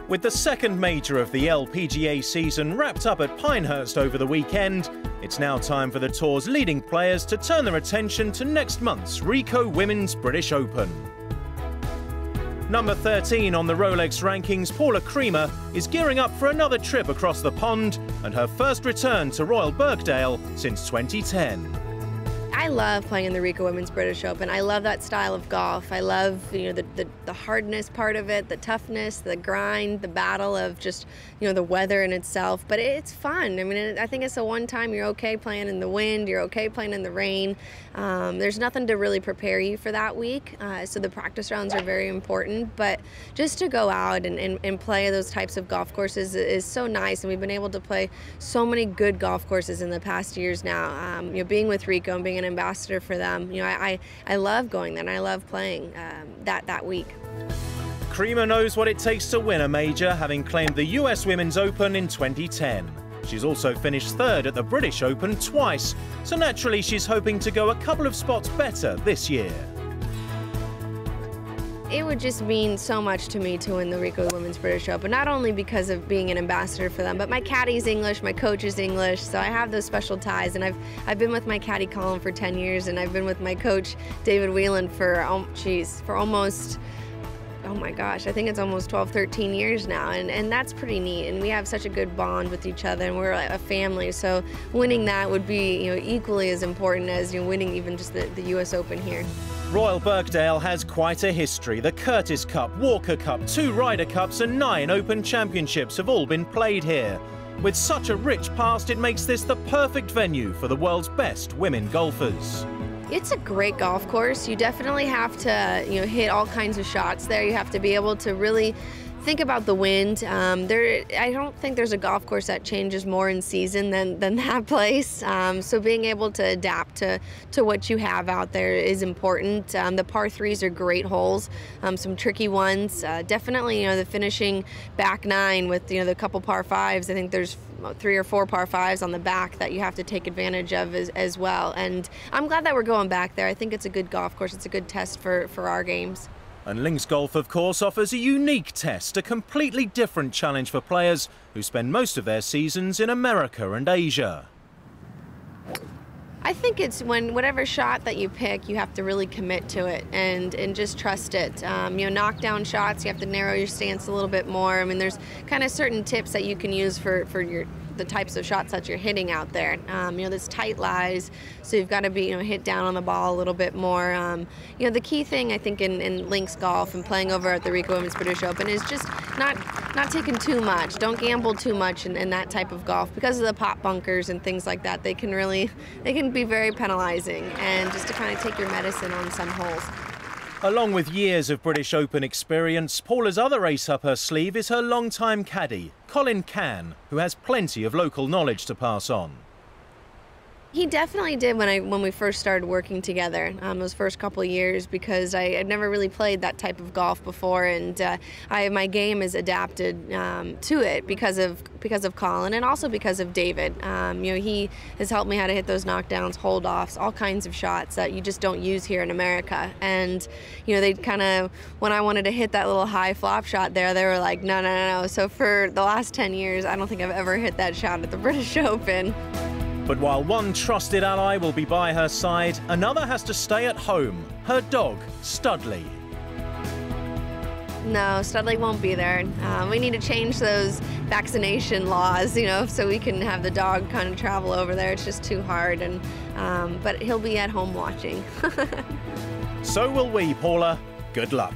With the second major of the LPGA season wrapped up at Pinehurst over the weekend, it's now time for the tour's leading players to turn their attention to next month's Ricoh Women's British Open. Number 13 on the Rolex rankings, Paula Creamer, is gearing up for another trip across the pond and her first return to Royal Birkdale since 2010. I love playing in the Ricoh Women's British Open. I love that style of golf. I love, the hardness part of it, the toughness, the grind, the battle of just, the weather in itself. But it's fun. I mean, I think it's the one time you're okay playing in the wind, you're okay playing in the rain. There's nothing to really prepare you for that week. So the practice rounds are very important. But just to go out and play those types of golf courses is so nice. And we've been able to play so many good golf courses in the past years now. Being with Ricoh and being an ambassador for them, I love going there and I love playing that week. Creamer knows what it takes to win a major, having claimed the US Women's Open in 2010. She's also finished third at the British Open twice, so naturally she's hoping to go a couple of spots better this year. It would just mean so much to me to win the Ricoh Women's British Open, not only because of being an ambassador for them, but my caddy's English, my coach is English, so I have those special ties. And I've been with my caddy Colin for 10 years, and I've been with my coach David Whelan for almost, oh my gosh, I think it's almost 12, 13 years now, and that's pretty neat. And we have such a good bond with each other, and we're a family. So winning that would be, equally as important as winning even just the U.S. Open here. Royal Birkdale has quite a history. The Curtis Cup, Walker Cup, 2 Ryder Cups and 9 Open Championships have all been played here. With such a rich past, it makes this the perfect venue for the world's best women golfers. It's a great golf course. You definitely have to, hit all kinds of shots there. You have to be able to really think about the wind. I don't think there's a golf course that changes more in season than that place. So being able to adapt to what you have out there is important. The par 3s are great holes, some tricky ones. Definitely, the finishing back 9 with the couple par 5s. I think there's 3 or 4 par 5s on the back that you have to take advantage of as well. And I'm glad that we're going back there. I think it's a good golf course. It's a good test for our games. And links golf, of course, offers a unique test, a completely different challenge for players who spend most of their seasons in America and Asia. I think it's whatever shot that you pick, you have to really commit to it and just trust it. Knockdown shots, you have to narrow your stance a little bit more. I mean, there's kind of certain tips that you can use for the types of shots that you're hitting out there. There's tight lies, so you've got to be hit down on the ball a little bit more. The key thing I think in links golf and playing over at the Ricoh Women's British Open is just not taking too much. Don't gamble too much in that type of golf because of the pot bunkers and things like that. They can be very penalizing, and just to kind of take your medicine on some holes. Along with years of British Open experience, Paula's other ace up her sleeve is her longtime caddy, Colin Cann, who has plenty of local knowledge to pass on. He definitely did when we first started working together, those first couple of years, because I had never really played that type of golf before, and my game is adapted to it because of Colin and also because of David. He has helped me how to hit those knockdowns, hold-offs, all kinds of shots that you just don't use here in America. And they kind of, when I wanted to hit that little high flop shot there, they were like, no. So for the last 10 years, I don't think I've ever hit that shot at the British Open. But while one trusted ally will be by her side, another has to stay at home. Her dog, Studley. No, Studley won't be there. We need to change those vaccination laws, so we can have the dog kind of travel over there. It's just too hard, but he'll be at home watching. So will we, Paula. Good luck.